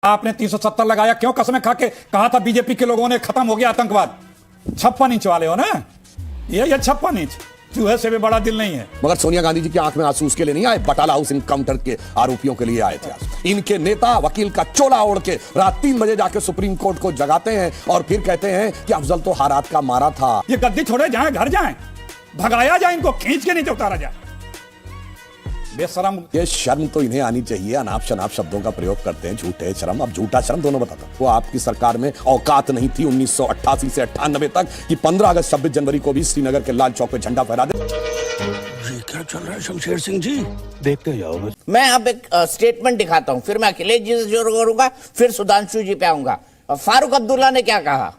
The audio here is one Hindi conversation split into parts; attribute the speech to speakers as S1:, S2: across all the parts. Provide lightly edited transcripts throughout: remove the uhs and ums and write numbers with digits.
S1: आपने 370 लगाया क्यों? कसमें खा के कहा था बीजेपी के लोगों ने खत्म हो गया आतंकवाद। 56 इंच वाले हो ना, ये 56 इंच चूहे से भी बड़ा दिल नहीं है।
S2: मगर सोनिया गांधी जी की आंख में आंसू उसके लिए नहीं आए, बटाला हाउस इनकाउंटर के आरोपियों के लिए आए थे। इनके नेता वकील का चोला ओढ़ के रात 3 बजे जाके सुप्रीम कोर्ट को जगाते हैं और फिर कहते हैं कि अफजल तो हारात का मारा था।
S3: ये गद्दी छोड़े जाए, घर जाए, भगाया जाए, इनको खींच के नीचे उतारा जाए। बेशरम।
S2: ये शर्म तो इन्हें आनी चाहिए। अनाप शनाप शब्दों का प्रयोग करते हैं, झूठे शर्म, अब झूठा शर्म दोनों बताता हूं। वो आपकी सरकार में औकात नहीं थी 1988 से 98 तक कि 15 अगस्त 26 जनवरी को भी श्रीनगर के लाल चौक पे झंडा फहरा दे।
S4: ये क्या चल रहा है शमशेर सिंह जी? देखते जाओ।
S5: मैं अब एक स्टेटमेंट दिखाता हूं, फिर मैं अखिलेश जी से शुरू करूंगा, फिर सुधांशु जी पे आऊंगा। फारूक अब्दुल्ला ने क्या कहा?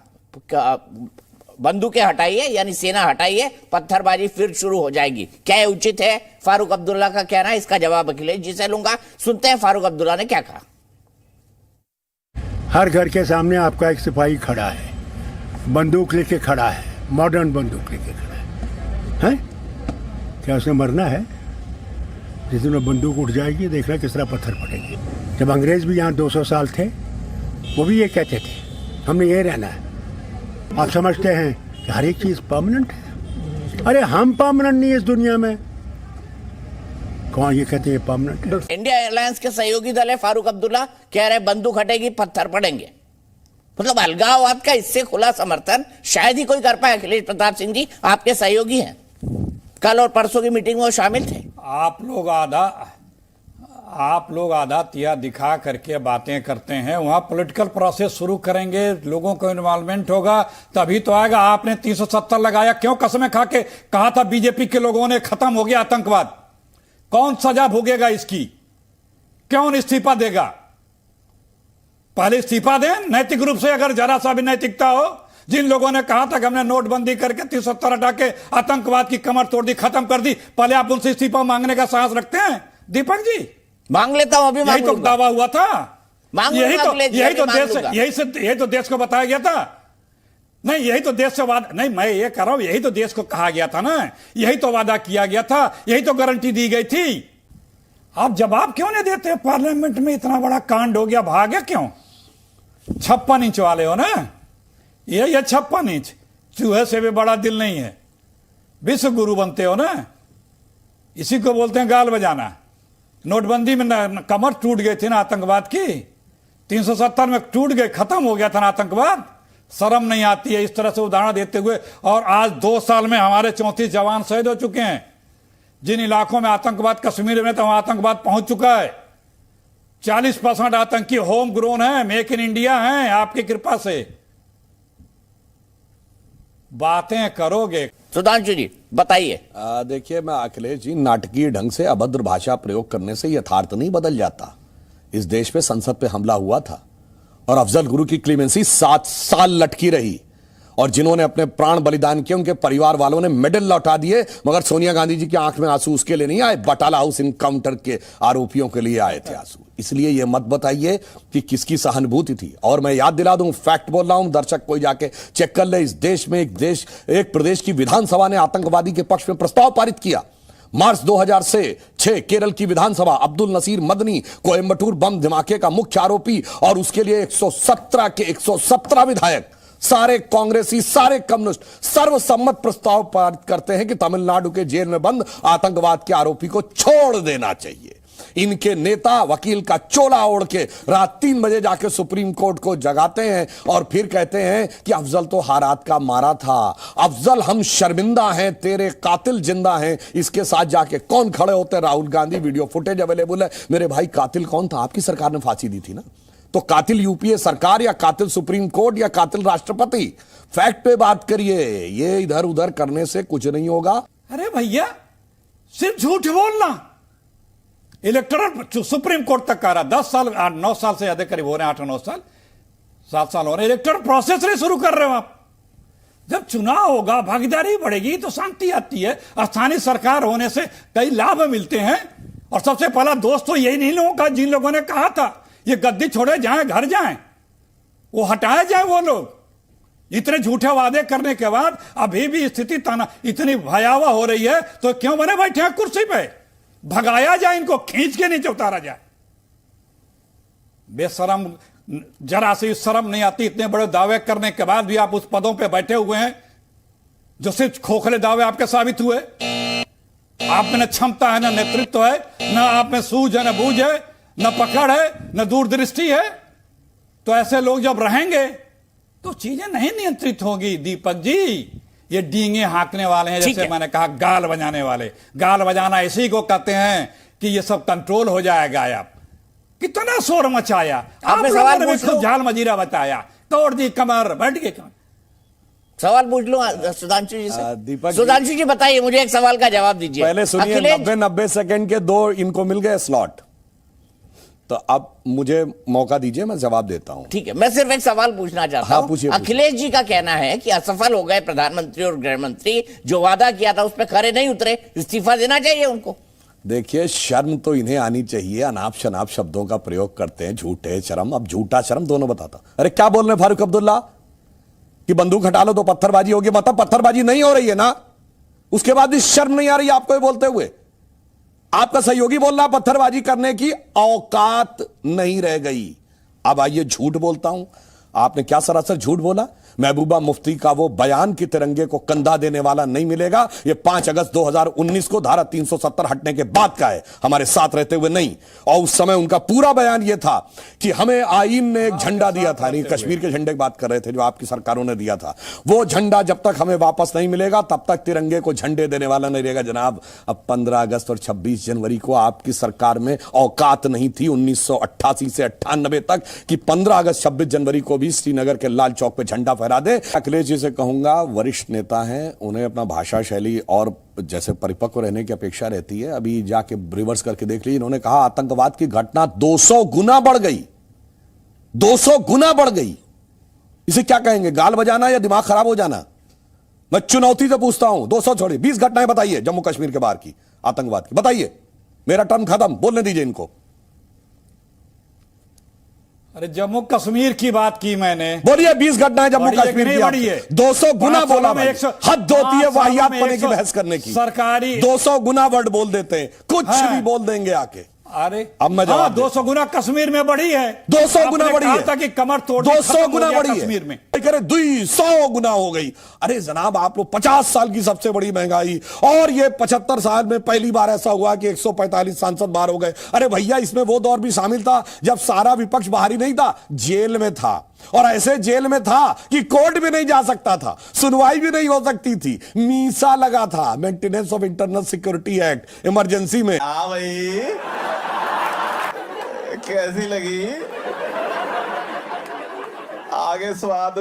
S5: बंदूकें हटाइए, यानी सेना हटाइए, पत्थरबाजी फिर शुरू हो जाएगी। क्या ये उचित है? फारूक अब्दुल्ला का कहना है। इसका जवाब अखिलेश जी से लूंगा। सुनते हैं फारूक अब्दुल्ला ने क्या कहा।
S6: हर घर के सामने आपका एक सिपाही खड़ा है, बंदूक लेके खड़ा है, मॉडर्न बंदूक लेके खड़ा है। क्या उसने मरना है? जिस दिन बंदूक उठ जाएगी देखना किस तरह पत्थर पड़ेंगे। जब अंग्रेज भी यहाँ 200 साल थे, वो भी ये कहते थे हमने ये रहना है। आप समझते हैं कि हर एक चीज परमानेंट है? अरे हम परमानेंट नहीं है इस दुनिया में। कौन ये कहते हैं परमानेंट है?
S5: इंडिया एयरलाइंस के सहयोगी दल है फारूक अब्दुल्ला, कह रहे बंदूक हटेगी पत्थर पड़ेंगे। मतलब अलगाववाद का इससे खुला समर्थन शायद ही कोई कर पाए। अखिलेश प्रताप सिंह जी आपके सहयोगी हैं, कल और परसों की मीटिंग में वो शामिल थे।
S3: आप लोग आधा तिया दिखा करके बातें करते हैं। वहां पॉलिटिकल प्रोसेस शुरू करेंगे, लोगों को इन्वॉल्वमेंट होगा, तभी तो आएगा। आपने 370 लगाया क्यों? कसमें खा के कहा था बीजेपी के लोगों ने खत्म हो गया आतंकवाद। कौन सजा भोगेगा इसकी? कौन इस्तीफा देगा? पहले इस्तीफा दें नैतिक रूप से, अगर जरा सा भी नैतिकता हो। जिन लोगों ने कहा था कि हमने नोटबंदी करके 370 हटा के आतंकवाद की कमर तोड़ दी, खत्म कर दी, पहले आप उनसे इस्तीफा मांगने का साहस रखते हैं? दीपक जी
S5: मांग लेता हूं, अभी
S3: यही तो दावा हुआ था। यही तो देश को बताया गया था। नहीं, यही तो देश से वादा नहीं, मैं ये कह रहा हूं, यही तो देश को कहा गया था ना, यही तो वादा किया गया था, यही तो गारंटी दी गई थी। आप जवाब क्यों नहीं देते? पार्लियामेंट में इतना बड़ा कांड हो गया, भागे क्यों? 56 इंच वाले हो ना, ये 56 इंच चूहे से भी बड़ा दिल नहीं है। विश्व गुरु बनते हो ना, इसी को बोलते हैं गाल बजाना। नोटबंदी में कमर टूट गई थी ना आतंकवाद की, 370 में टूट गए, खत्म हो गया था ना आतंकवाद। शर्म नहीं आती है इस तरह से उदाहरण देते हुए? और आज 2 साल में हमारे 34 जवान शहीद हो चुके हैं। जिन इलाकों में आतंकवाद, कश्मीर में तो वहां आतंकवाद पहुंच चुका है। 40% आतंकी होम ग्रोन है, मेक इन इंडिया है, आपकी कृपा से। बातें करोगे?
S5: सुधांशु जी बताइए।
S2: देखिए, मैं अखिलेश जी, नाटकीय ढंग से अभद्र भाषा प्रयोग करने से यथार्थ नहीं बदल जाता। इस देश पे संसद पे हमला हुआ था और अफजल गुरु की क्लीमेंसी 7 साल लटकी रही, और जिन्होंने अपने प्राण बलिदान किए उनके परिवार वालों ने मेडल लौटा दिए। मगर सोनिया गांधी जी की आंख में आंसू उसके लिए नहीं आए, बटाला हाउस इनकाउंटर के आरोपियों के लिए आए थे आंसू। इसलिए यह मत बताइए कि किसकी सहानुभूति थी। और मैं याद दिला दूं, फैक्ट बोल रहा हूं, दर्शक कोई जाके चेक कर ले। इस देश में एक प्रदेश की विधानसभा ने आतंकवादी के पक्ष में प्रस्ताव पारित किया। मार्च 2006 केरल की विधानसभा, अब्दुल नसीर मदनी कोयंबटूर बम धमाके का मुख्य आरोपी, और उसके लिए 117 के 117 विधायक, सारे कांग्रेसी, सारे कम्युनिस्ट, सर्वसम्मत प्रस्ताव पारित करते हैं कि तमिलनाडु के जेल में बंद आतंकवाद के आरोपी को छोड़ देना चाहिए। इनके नेता वकील का चोला ओढ़ के रात 3 बजे जाके सुप्रीम कोर्ट को जगाते हैं और फिर कहते हैं कि अफजल तो हारात का मारा था। अफजल हम शर्मिंदा हैं, तेरे कातिल जिंदा हैं। इसके साथ जाके कौन खड़े होते हैं? Rahul Gandhi. Video footage available है। मेरे भाई, कातिल कौन था? आपकी सरकार ने फांसी दी थी ना, तो कातिल यूपीए सरकार या कातिल सुप्रीम कोर्ट या कातिल राष्ट्रपति? फैक्ट पे बात करिए, ये इधर उधर करने से कुछ नहीं होगा।
S3: अरे भैया, सिर्फ झूठ बोलना। इलेक्टोरल सुप्रीम कोर्ट तक कह रहा, 10 साल 9 साल से ज्यादा करीब हो रहे हैं, 8-9 साल, 7 साल हो रहे हैं। इलेक्टोरल प्रोसेस नहीं शुरू कर रहे हो आप। जब चुनाव होगा, भागीदारी बढ़ेगी तो शांति आती है। स्थानीय सरकार होने से कई लाभ मिलते हैं। और सबसे पहला दोस्त तो यही नहीं लोगों का, जिन लोगों ने कहा था ये गद्दी छोड़े जाए, घर जाए, वो हटाए जाए। वो लोग इतने झूठे वादे करने के बाद अभी भी स्थिति तना इतनी भयावह हो रही है, तो क्यों बने बैठे हैं कुर्सी पे? भगाया जाए, इनको खींच के नीचे उतारा जाए। बेशरम जरा सी शर्म नहीं आती? इतने बड़े दावे करने के बाद भी आप उस पदों पे बैठे हुए हैं जो सिर्फ खोखले दावे आपके साबित हुए। आप में न क्षमता है, न नेतृत्व है, न आप में सूझ है, न बूझ है, न पकड़ है, न दूरदृष्टि है। तो ऐसे लोग जब रहेंगे तो चीजें नहीं नियंत्रित होगी दीपक जी। ये डींगे हाँकने वाले हैं, जैसे मैंने कहा गाल बजाने वाले। गाल बजाना इसी को कहते हैं कि ये सब कंट्रोल हो जाएगा। आप कितना शोर मचाया, आप लोगों ने भी खुद झाल मजीरा बताया, तोड़ दी कमर, बैठ गए कमर।
S5: सवाल पूछ लो सुधांशु जी से।
S2: दीपक
S5: सुधांशु जी बताइए, मुझे एक सवाल का जवाब दीजिए।
S2: पहले सुनिए, 90 सेकंड के 2 इनको मिल गए स्लॉट, तो अब मुझे मौका दीजिए, मैं जवाब देता हूं।
S5: ठीक है, मैं सिर्फ एक सवाल पूछना चाहता हूं।
S2: पूछिए।
S5: अखिलेश जी का कहना है कि असफल हो गए प्रधानमंत्री और गृह मंत्री, जो वादा किया था उस पर खरे नहीं उतरे, इस्तीफा देना चाहिए उनको।
S2: देखिए, शर्म तो इन्हें आनी चाहिए। अनाप शनाप शब्दों का प्रयोग करते हैं, झूठे शर्म। अब झूठा शर्म दोनों बताता। अरे क्या बोल रहे हैं फारूक अब्दुल्ला कि बंदूक हटा लो तो पत्थरबाजी होगी? मतलब पत्थरबाजी नहीं हो रही है ना, उसके बाद भी शर्म नहीं आ रही आपको ये बोलते हुए? आपका सहयोगी बोल रहा पत्थरबाजी करने की औकात नहीं रह गई। अब आइए झूठ बोलता हूं। आपने क्या सरासर झूठ बोला? महबूबा मुफ्ती का वो बयान कि तिरंगे को कंधा देने वाला नहीं मिलेगा, ये 5 अगस्त 2019 को धारा 370 हटने के बाद का है, हमारे साथ रहते हुए नहीं। और उस समय उनका पूरा बयान ये था कि हमें आईन ने एक झंडा दिया था, नहीं कश्मीर के झंडे की बात कर रहे थे जो आपकी सरकारों ने दिया था, वो झंडा जब तक हमें वापस नहीं मिलेगा तब तक तिरंगे को झंडे देने वाला नहीं रहेगा। जनाब, अब 15 अगस्त और 26 जनवरी को आपकी सरकार में औकात नहीं थी 1988 से 98 तक कि 15 अगस्त 26 जनवरी को भी श्रीनगर के लाल चौक पे झंडा फहरा दे। अखिलेश जी से कहूंगा, वरिष्ठ नेता हैं, उन्हें अपना भाषा शैली और जैसे परिपक्व रहने की अपेक्षा रहती है। अभी जाके रिवर्स करके देख लीजिए, इन्होंने कहा आतंकवाद की घटना 200 गुना बढ़ गई, 200 गुना बढ़ गई। इसे क्या कहेंगे, गाल बजाना या दिमाग खराब हो जाना? मैं चुनौती से पूछता हूं, 200 छोड़िए, 20 घटनाएं बताइए जम्मू कश्मीर के बाहर की आतंकवाद की, बताइए। मेरा टर्म खत्म, बोलने दीजिए इनको।
S3: अरे जम्मू कश्मीर की बात की मैंने।
S2: बोलिए 20 घटनाएं जम्मू कश्मीर की,
S3: बड़ी है।
S2: 200 गुना बोला भाई।
S3: 100
S2: हद होती है वाहियात पने की बहस करने की।
S3: सरकारी
S2: 200 गुना वर्ड बोल देते हैं, कुछ भी बोल देंगे आके।
S3: अरे
S2: अब मैं जवाब
S3: 200 गुना कश्मीर में बढ़ी है,
S2: 200 गुना बढ़ी है,
S3: ताकि कमर तोड़
S2: 200 गुना बढ़ी है
S3: कश्मीर में।
S2: करे 200 गुना हो गई। अरे जनाब, आप लोग 50 साल की सबसे बड़ी महंगाई, और ये 75 साल में पहली बार ऐसा हुआ कि 145 सांसद बाहर हो गए। अरे भैया, इसमें वो दौर भी शामिल था जब सारा विपक्ष बाहर ही नहीं था, जेल में था, और ऐसे जेल में था कि कोर्ट भी नहीं जा सकता था, सुनवाई भी नहीं हो सकती थी, मीसा लगा था, maintenance of internal security act, emergency में।
S7: हाँ भाई, कैसी लगी आगे स्वाद?